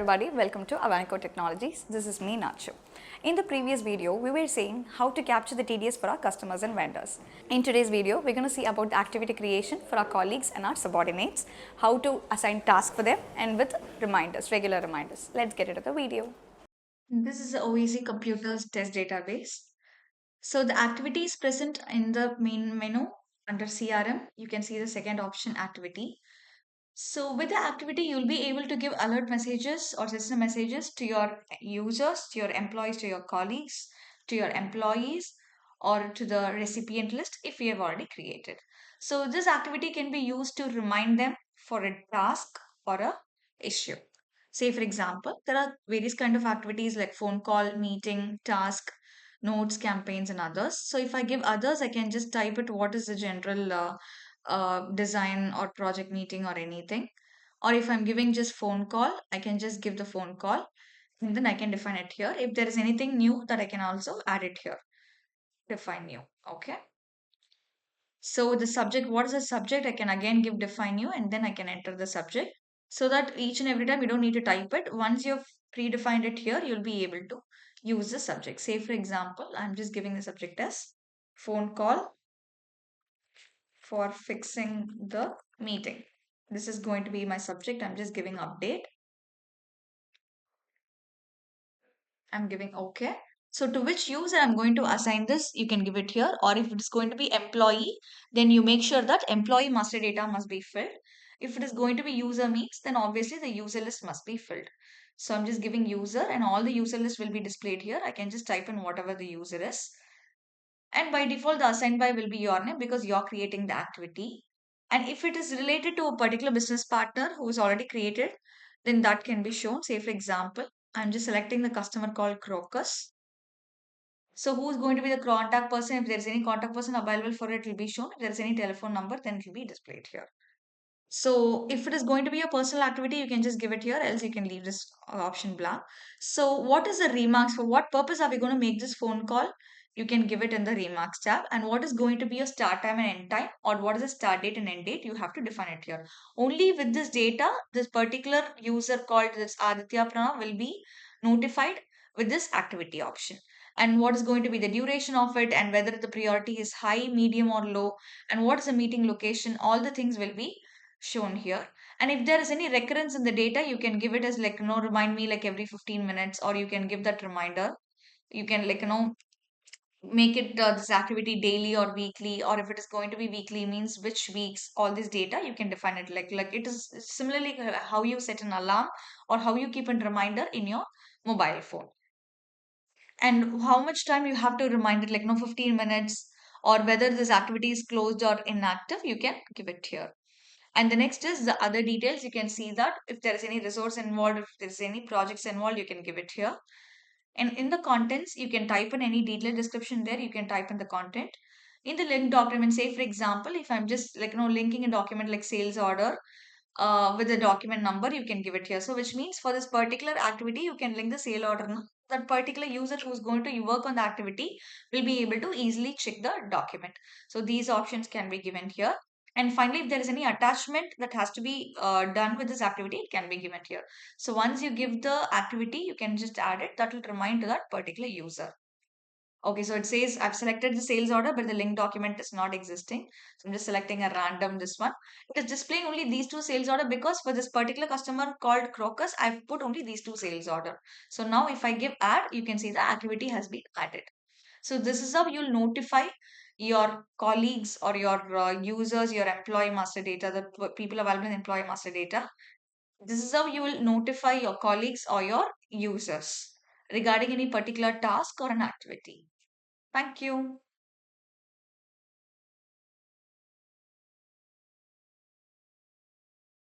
everybody, welcome to Avanico Technologies. This is me, Nacho. In the previous video, we were seeing how to capture the TDS for our customers and vendors. In today's video, we're going to see about the activity creation for our colleagues and our subordinates, how to assign tasks for them and with reminders, regular reminders. Let's get into the video. This is the OEC Computers Test Database. So the activity is present in the main menu under CRM. You can see the second option, activity. So with the activity, you'll be able to give alert messages or system messages to your users, to your employees, to your colleagues, to your employees, or to the recipient list if you have already created. So this activity can be used to remind them for a task or a issue. Say for example, there are various kind of activities like phone call, meeting, task, notes, campaigns, and others. So if I give others, I can just type it what is the general design or project meeting or anything. Or if I'm giving just phone call, I can just give the phone call and then I can define it here. If there is anything new that I can also add it here. Define new. Okay. So the subject, what is the subject? I can again give define new and then I can enter the subject so that each and every time you don't need to type it. Once you've predefined it here, you'll be able to use the subject. Say for example, I'm just giving the subject as phone call for fixing the meeting. This is going to be my subject. I'm just giving update. I'm giving OK. So to which user I'm going to assign this, you can give it here. Or if it is going to be employee, then you make sure that employee master data must be filled. If it is going to be user means, then obviously the user list must be filled. So I'm just giving user and all the user list will be displayed here. I can just type in whatever the user is. And by default, the assigned by will be your name because you're creating the activity. And if it is related to a particular business partner who is already created, then that can be shown. Say, for example, I'm just selecting the customer called Crocus. So who's going to be the contact person? If there's any contact person available for it, it will be shown. If there's any telephone number, then it will be displayed here. So if it is going to be a personal activity, you can just give it here, else you can leave this option blank. So what is the remarks? For what purpose are we going to make this phone call? You can give it in the remarks tab. And what is going to be your start time and end time, or what is the start date and end date? You have to define it here. Only with this data, this particular user called this Aditya Pranav will be notified with this activity option. And what is going to be the duration of it, and whether the priority is high, medium, or low, and what is the meeting location, all the things will be shown here. And if there is any recurrence in the data, you can give it as like, remind me like every 15 minutes, or you can give that reminder. You can like, make it this activity daily or weekly, or if it is going to be weekly means which weeks, all this data, you can define it like it is similarly how you set an alarm or how you keep a reminder in your mobile phone. And how much time you have to remind it, like, 15 minutes, or whether this activity is closed or inactive, you can give it here. And the next is the other details. You can see that if there is any resource involved, if there is any projects involved, you can give it here. And in the contents, you can type in any detailed description there. You can type in the content. In the link document, say for example, if I'm just like, linking a document like sales order with the document number, you can give it here. So which means for this particular activity, you can link the sale order. That particular user who's going to work on the activity will be able to easily check the document. So these options can be given here. And finally, if there is any attachment that has to be done with this activity, it can be given here. So once you give the activity, you can just add it. That will remind to that particular user. Okay, so it says I've selected the sales order, but the link document is not existing. So I'm just selecting a random this one. It is displaying only these two sales order because for this particular customer called Crocus, I've put only these two sales order. So now if I give add, you can see the activity has been added. So this is how you'll notify your colleagues or your users, your employee master data, the people available in employee master data. This is how you will notify your colleagues or your users regarding any particular task or an activity. Thank you.